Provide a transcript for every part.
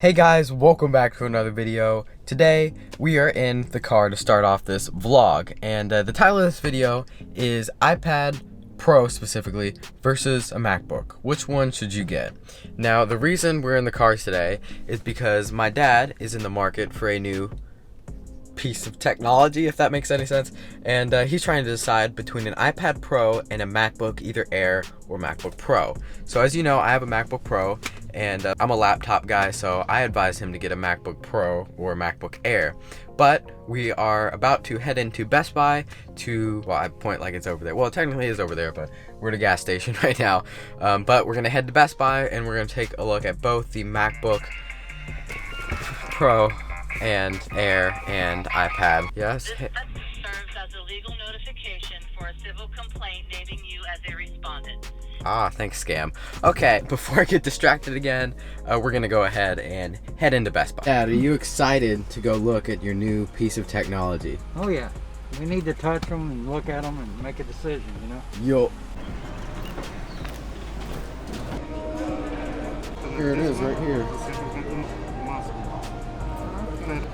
Hey guys, welcome back to another video. Today we are in the car to start off this vlog, and the title of this video is iPad Pro specifically versus a MacBook. Which one should you get? Now the reason we're in the car today is because my dad is in the market for a new piece of technology, if that makes any sense, and he's trying to decide between an iPad Pro and a MacBook, either Air or MacBook Pro. So as you know, I have a MacBook Pro, and I'm a laptop guy, so I advise him to get a MacBook Pro or a MacBook Air. But we are about to head into Best Buy to, well, I point like it's over there. Well, it technically is over there, but we're at a gas station right now. But we're gonna head to Best Buy and we're gonna take a look at both the MacBook Pro and Air and iPad. Yes. This serves as a legal notification for a civil complaint naming you as a respondent. Ah, thanks, Scam. Okay, before I get distracted again, we're gonna go ahead and head into Best Buy. Dad, are you excited to go look at your new piece of technology? Oh yeah, we need to touch them and look at them and make a decision, you know? Yo. Here it is, right here.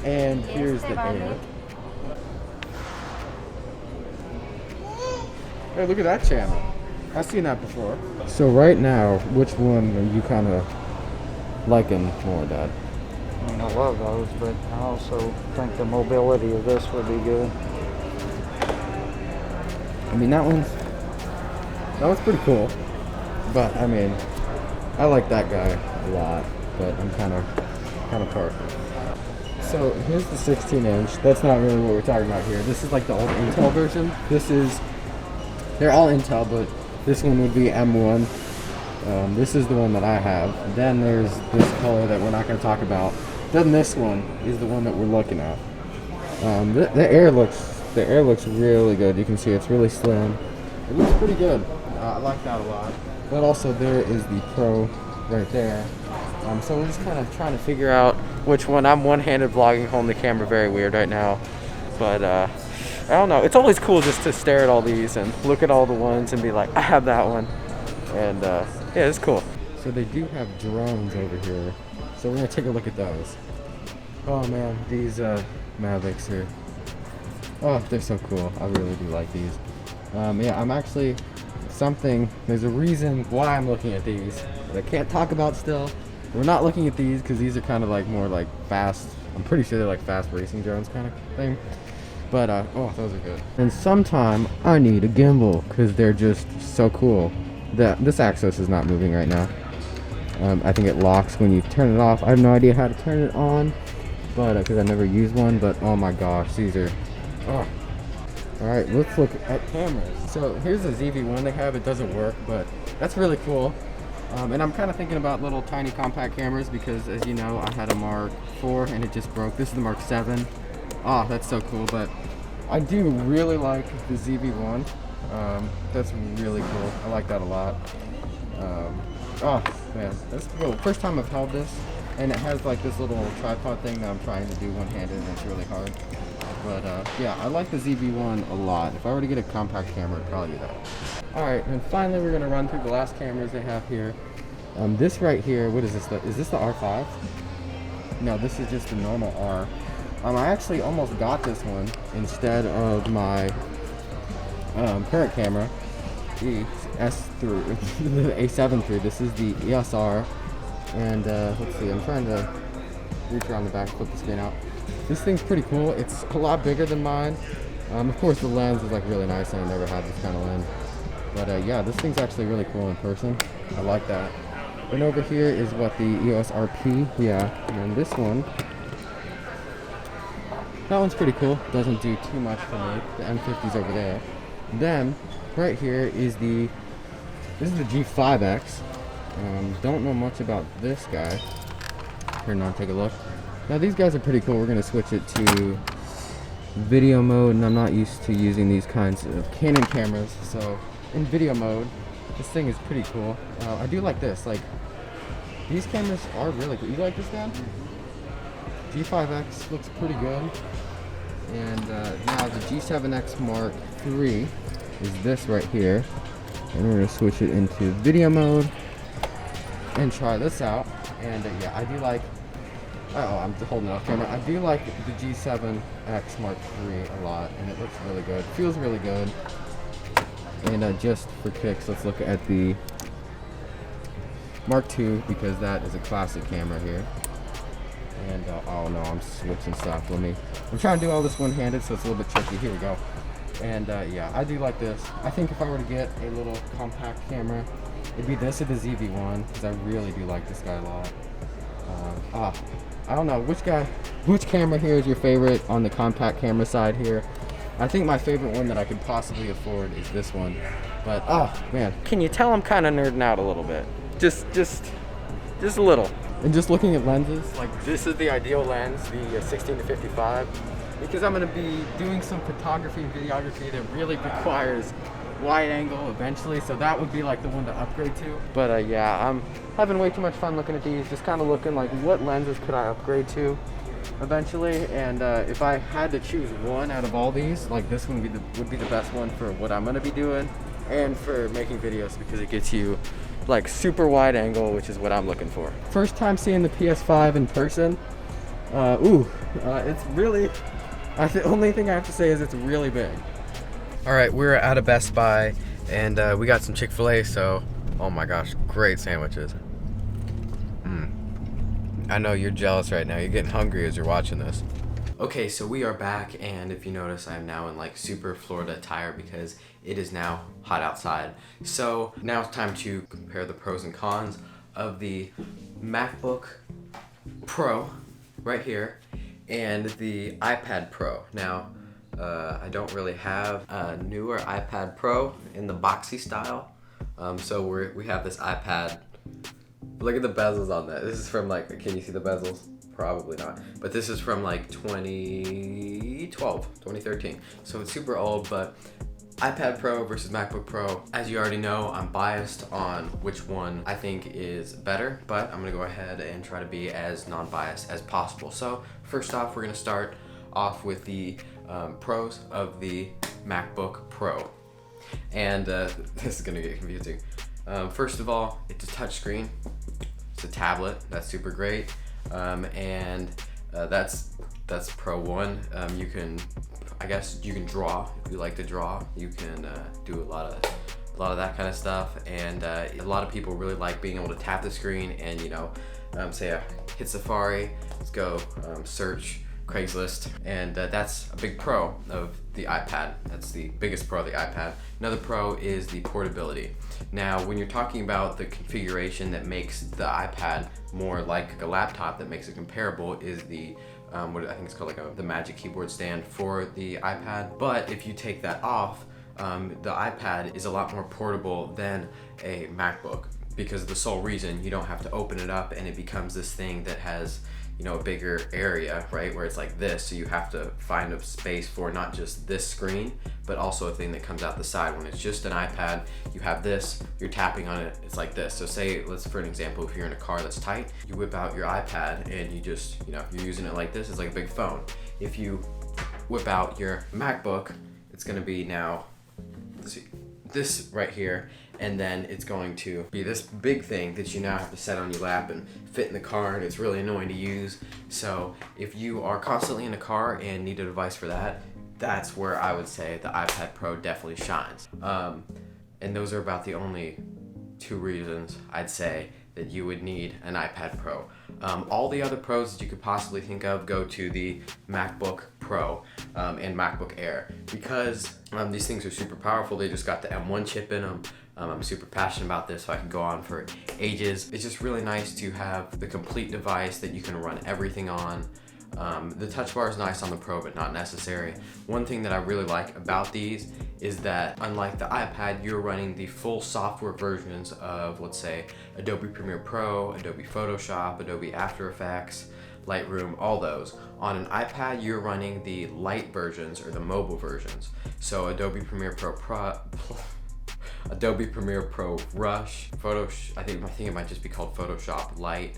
And here's the Air. Hey, look at that channel. I've seen that before. So right now, which one are you kind of liking more, Dad? I mean, I love those, but I also think the mobility of this would be good. I mean, that one's pretty cool. But I mean, I like that guy a lot, but I'm kind of partial. So here's the 16-inch. That's not really what we're talking about here. This is like the old Intel version. They're all Intel, but this one would be M1. This is the one that I have. Then there's this color that we're not going to talk about. Then this one is the one that we're looking at. The Air looks really good. You can see it's really slim. It looks pretty good. I like that a lot. But also there is the Pro right there. So we're just kind of trying to figure out which one. I'm one-handed vlogging, holding the camera very weird right now. But I don't know. It's always cool just to stare at all these and look at all the ones and be like, I have that one. And yeah, it's cool. So they do have drones over here. So we're going to take a look at those. Oh man, these Mavics are, oh, they're so cool. I really do like these. Yeah, I'm actually there's a reason why I'm looking at these that I can't talk about still. We're not looking at these because these are kind of like more like fast. I'm pretty sure they're like fast racing drones kind of thing. But oh, those are good. And sometime I need a gimbal because they're just so cool. This axis is not moving right now. I think it locks when you turn it off. I have no idea how to turn it on, but because I never used one. But oh my gosh, these are. Oh. All right, let's look at cameras. So here's the ZV-1 they have. It doesn't work, but that's really cool. And I'm kind of thinking about little tiny compact cameras because, as you know, I had a Mark IV and it just broke. This is the Mark 7. Ah, that's so cool. But I do really like the ZV-1. That's really cool. I like that a lot. Oh man, that's cool. First time I've held this, and it has like this little tripod thing that I'm trying to do one-handed, and it's really hard. But yeah, I like the ZV-1 a lot. If I were to get a compact camera, I'd probably do that. Alright, and finally we're going to run through the last cameras they have here. This right here, what is this? Is this the R5? No, this is just the normal R. I actually almost got this one instead of my current camera, the S3, the A7 III. This is the ESR. And let's see, I'm trying to reach around the back, flip the screen out. This thing's pretty cool. It's a lot bigger than mine. Of course, the lens is like really nice, and I never had this kind of lens. But yeah, this thing's actually really cool in person. I like that. And over here is what the EOS RP, yeah. And then this one, that one's pretty cool. Doesn't do too much for me. The M50's over there. Then right here is this is the G5X. Don't know much about this guy. Turn on, take a look. Now these guys are pretty cool. We're gonna switch it to video mode, and I'm not used to using these kinds of Canon cameras, so in video mode, this thing is pretty cool. I do like this. Like, these cameras are really cool. You like this, Dan? G5X looks pretty good. And now the G7X Mark III is this right here. And we're gonna switch it into video mode and try this out. And yeah, I do like Oh, I'm holding it off camera. I do like the G7X Mark III a lot, and it looks really good. Feels really good. And just for kicks, let's look at the Mark II, because that is a classic camera here. And oh no, I'm switching stuff. I'm trying to do all this one-handed, so it's a little bit tricky. Here we go. And yeah, I do like this. I think if I were to get a little compact camera, it'd be this or the ZV-1, because I really do like this guy a lot. I don't know, which camera here is your favorite on the compact camera side here? I think my favorite one that I could possibly afford is this one. But oh man, can you tell I'm kind of nerding out a little bit? Just a little. And just looking at lenses, like this is the ideal lens, the 16 to 55, because I'm going to be doing some photography and videography that really requires wide angle eventually, so that would be like the one to upgrade to. But yeah, I'm having way too much fun looking at these, just kind of looking like what lenses could I upgrade to eventually. And if I had to choose one out of all these, like this one would be the best one for what I'm going to be doing and for making videos, because it gets you like super wide angle, which is what I'm looking for. First time seeing the PS5 in person. It's really, the only thing I have to say is it's really big. All right, we're at a Best Buy, and we got some Chick-fil-A, so, oh my gosh, great sandwiches. I know you're jealous right now. You're getting hungry as you're watching this. Okay, so we are back, and if you notice, I'm now in like super Florida attire because it is now hot outside. So now it's time to compare the pros and cons of the MacBook Pro right here and the iPad Pro. Now, I don't really have a newer iPad Pro in the boxy style, so we have this iPad. Look at the bezels on that. This is from like, can you see the bezels? Probably not, but this is from like 2012, 2013. So it's super old, but iPad Pro versus MacBook Pro. As you already know, I'm biased on which one I think is better, but I'm gonna go ahead and try to be as non-biased as possible. So first off, we're gonna start off with the pros of the MacBook Pro. And this is gonna get confusing. First of all, it's a touchscreen. It's a tablet, that's super great. And that's Pro 1. You can, I guess you can draw if you like to draw. You can do a lot of that kind of stuff, and a lot of people really like being able to tap the screen and, you know, say I hit Safari, let's go search Craigslist, and that's a big pro of the iPad. That's the biggest pro of the iPad. Another pro is the portability. Now, when you're talking about the configuration that makes the iPad more like a laptop, that makes it comparable, is the what I think it's called like the Magic Keyboard stand for the iPad. But if you take that off, the iPad is a lot more portable than a MacBook, because of the sole reason you don't have to open it up and it becomes this thing that has, you know, a bigger area, right, where it's like this, so you have to find a space for not just this screen, but also a thing that comes out the side. When it's just an iPad, you have this, you're tapping on it, it's like this. So say, let's, for an example, if you're in a car that's tight, you whip out your iPad and you just, you know, you're using it like this, it's like a big phone. If you whip out your MacBook, it's gonna be now, let's see, this right here, and then it's going to be this big thing that you now have to set on your lap and fit in the car, and it's really annoying to use. So if you are constantly in a car and need a device for that, that's where I would say the iPad Pro definitely shines. And those are about the only two reasons I'd say that you would need an iPad Pro. All the other pros that you could possibly think of go to the MacBook Pro and MacBook Air, because these things are super powerful. They just got the M1 chip in them. I'm super passionate about this, so I can go on for ages. It's just really nice to have the complete device that you can run everything on. The touch bar is nice on the Pro, but not necessary. One thing that I really like about these is that, unlike the iPad, you're running the full software versions of, let's say, Adobe Premiere Pro, Adobe Photoshop, Adobe After Effects, Lightroom, all those. On an iPad, you're running the light versions or the mobile versions. So Adobe Premiere Adobe Premiere Pro Rush, I think it might just be called Photoshop Lite,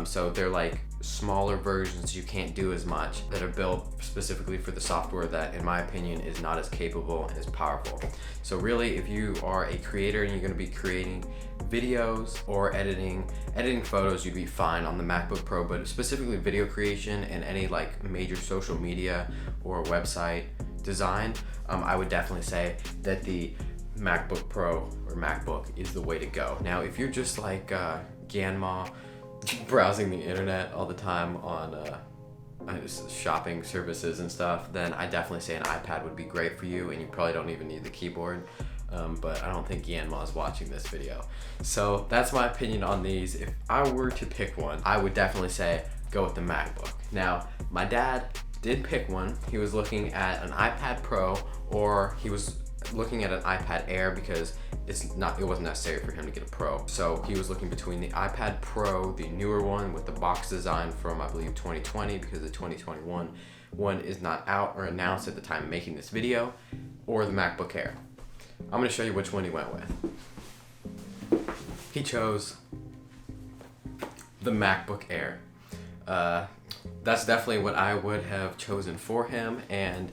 So they're like smaller versions you can't do as much, that are built specifically for the software that, in my opinion, is not as capable and as powerful. So really, if you are a creator and you're going to be creating videos or editing photos, you'd be fine on the MacBook Pro. But specifically video creation and any like major social media or website design, I would definitely say that the MacBook Pro or MacBook is the way to go. Now, if you're just like Ganma, browsing the internet all the time on shopping services and stuff, then I definitely say an iPad would be great for you, and you probably don't even need the keyboard. But I don't think Yanma is watching this video. So that's my opinion on these. If I were to pick one, I would definitely say go with the MacBook. Now, my dad did pick one. He was looking at an iPad Pro, or he was looking at an iPad Air, because it wasn't necessary for him to get a Pro. So he was looking between the iPad Pro, the newer one with the box design from, I believe, 2020, because the 2021 one is not out or announced at the time of making this video, or the MacBook Air. I'm gonna show you which one he went with. He chose the MacBook Air. That's definitely what I would have chosen for him, and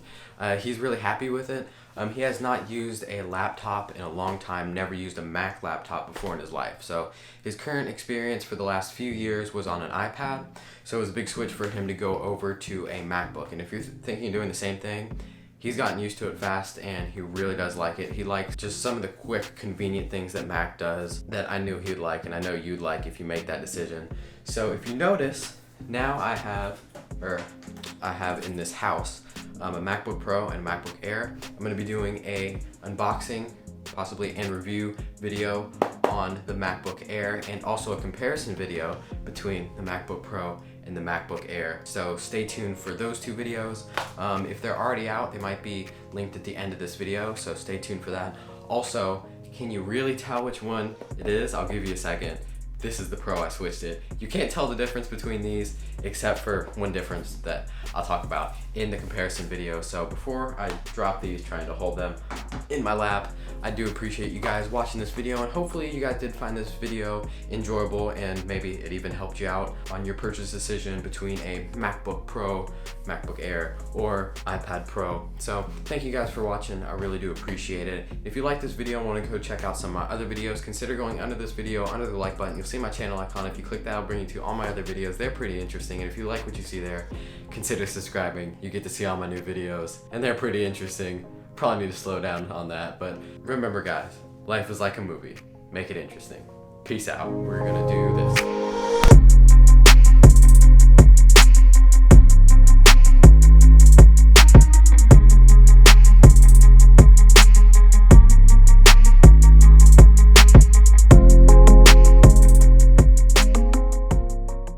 he's really happy with it. He has not used a laptop in a long time, never used a Mac laptop before in his life. So his current experience for the last few years was on an iPad, so it was a big switch for him to go over to a MacBook. And if you're thinking of doing the same thing, he's gotten used to it fast, and he really does like it. He likes just some of the quick, convenient things that Mac does that I knew he'd like, and I know you'd like if you make that decision. So if you notice, now I have in this house a MacBook Pro and MacBook Air. I'm gonna be doing a unboxing, possibly and review video on the MacBook Air, and also a comparison video between the MacBook Pro and the MacBook Air. So stay tuned for those two videos. If they're already out, they might be linked at the end of this video, so stay tuned for that. Also, can you really tell which one it is? I'll give you a second. This is the Pro, I switched it. You can't tell the difference between these, except for one difference that I'll talk about in the comparison video. So before I drop these, trying to hold them in my lap, I do appreciate you guys watching this video, and hopefully you guys did find this video enjoyable, and maybe it even helped you out on your purchase decision between a MacBook Pro, MacBook Air, or iPad Pro. So thank you guys for watching. I really do appreciate it. If you like this video and want to go check out some of my other videos, consider going under this video, under the like button. You'll see my channel icon. If you click that, I'll bring you to all my other videos. They're pretty interesting, and if you like what you see there, consider subscribing. You get to see all my new videos, and they're pretty interesting. Probably need to slow down on that, but remember guys, life is like a movie. Make it interesting. Peace out. We're gonna do this.